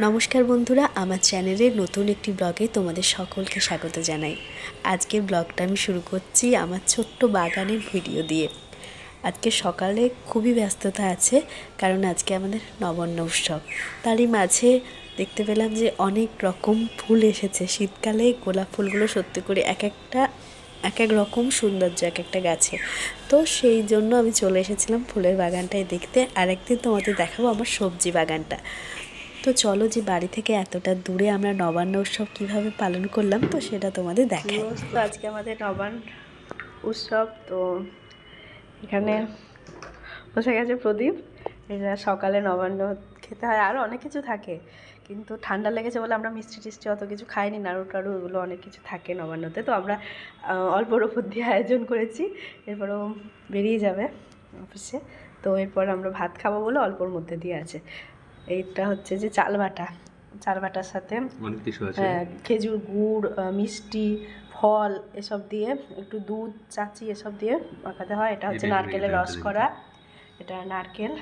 নমস্কার বন্ধুরা, আমার চ্যানেলের নতুন একটি ব্লগে তোমাদের সকলকে স্বাগত জানাই। আজকের ব্লগটা আমি শুরু করছি আমার ছোট্ট বাগানের ভিডিও দিয়ে। আজকে সকালে খুবই ব্যস্ততা আছে, কারণ আজকে আমাদের নবান্ন উৎসব। তারই মাঝে দেখতে পেলাম যে অনেক রকম ফুল এসেছে। শীতকালে গোলাপ ফুলগুলো সত্যি করে এক এক রকম সৌন্দর্য এক একটা গাছে। তো সেই জন্য আমি চলে এসেছিলাম ফুলের বাগানটায় দেখতে। আর একদিন তোমাদের দেখাবো আমার সবজি বাগানটা। তো চলো, যে বাড়ি থেকে এতটা দূরে আমরা নবান্ন উৎসব কীভাবে পালন করলাম তো সেটা তোমাদের দেখাই। তো আজকে আমাদের নবান্ন উৎসব, তো এখানে বসে গেছে প্রদীপ। এটা সকালে নবান্ন খেতে হয়, আরও অনেক কিছু থাকে, কিন্তু ঠান্ডা লেগেছে বলে আমরা মিষ্টি টিষ্টি অত কিছু খাইনি। নাড়ু টাড়ু এগুলো অনেক কিছু থাকে নবান্নতে, তো আমরা অল্পর ওপর দিয়ে আয়োজন করেছি। এরপরও বেরিয়ে যাবে অফিসে, তো এরপর আমরা ভাত খাবো বলে অল্পর মধ্যে দিয়ে আছে। এইটা হচ্ছে যে চাল বাটার সাথে খেজুর গুড়, মিষ্টি, ফল এসব দিয়ে, একটু দুধ, চাচি এসব দিয়ে মাখাতে হয়। এটা হচ্ছে নারকেলের রস করা, এটা নারকেল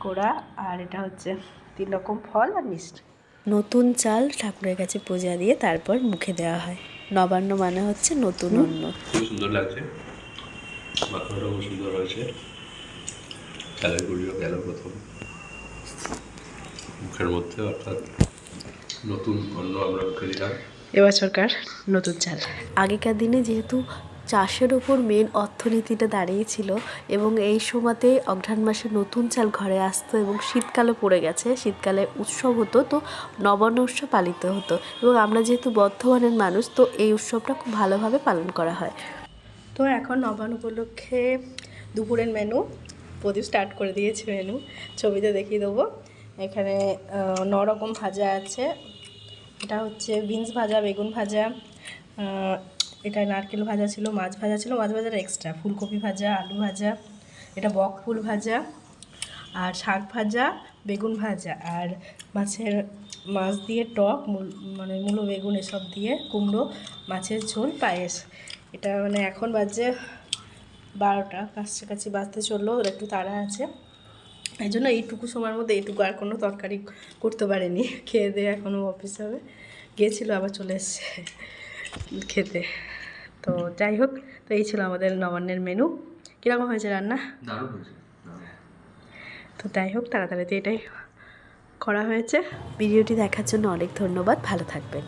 কোড়া, আর এটা হচ্ছে 3 রকম ফল আর মিষ্টি। নতুন চাল ঠাকুরের কাছে পূজা দিয়ে তারপর মুখে দেওয়া হয়। নবান্ন মানে হচ্ছে নতুন অন্ন। খুব সুন্দর লাগছে, মাখানোটা খুব সুন্দর হয়েছে। চালের গুঁড়িও গেল প্রথম মুখের মধ্যে, অর্থাৎ নতুন অন্ন আমরা মুখে দিলাম এবছরকার নতুন চাল। আগেকার দিনে যেহেতু চাষের ওপর মেন অর্থনীতিটা দাঁড়িয়েছিল, এবং এই সময়তে অঘ্রাণ মাসে নতুন চাল ঘরে আসতো, এবং শীতকালে পড়ে গেছে, শীতকালে উৎসব হতো, তো নবান্ন উৎসব পালিত হতো। এবং আমরা যেহেতু বর্ধমানের মানুষ, তো এই উৎসবটা খুব ভালোভাবে পালন করা হয়। তো এখন নবান্ন উপলক্ষে দুপুরের মেনু প্রদীপ স্টার্ট করে দিয়েছে। মেনু ছবিতে দেখিয়ে দেবো। এখানে 9 রকম ভাজা আছে। এটা হচ্ছে বিনস ভাজা, বেগুন ভাজা, এটা নারকেল ভাজা ছিল, মাছ ভাজা ছিল, মাছ ভাজার এক্সট্রা, ফুলকপি ভাজা, আলু ভাজা, এটা বক ফুল ভাজা, আর শাক ভাজা, বেগুন ভাজা, আর মাছ দিয়ে টক, মানে মূলো বেগুন এসব দিয়ে, কুমড়ো, মাছের ঝোল, পায়েস। এটা মানে এখন বাজে 12টা, কাছাকাছি বাজতে চললো, একটু তাড়া আছে, এই জন্য এইটুকু সময়ের মধ্যে এইটুকু আর কোনো তরকারি করতে পারেনি। খেয়ে দিয়ে এখনও অফিস হবে, গিয়েছিলো আবার চলে এসছে খেতে। তো যাই হোক, তো এই ছিল আমাদের নবান্নের মেনু। কীরকম হয়েছে রান্না? দারুণ হয়েছে। তো যাই হোক, তাড়াতাড়িতে এটাই করা হয়েছে। ভিডিওটি দেখার জন্য অনেক ধন্যবাদ, ভালো থাকবেন।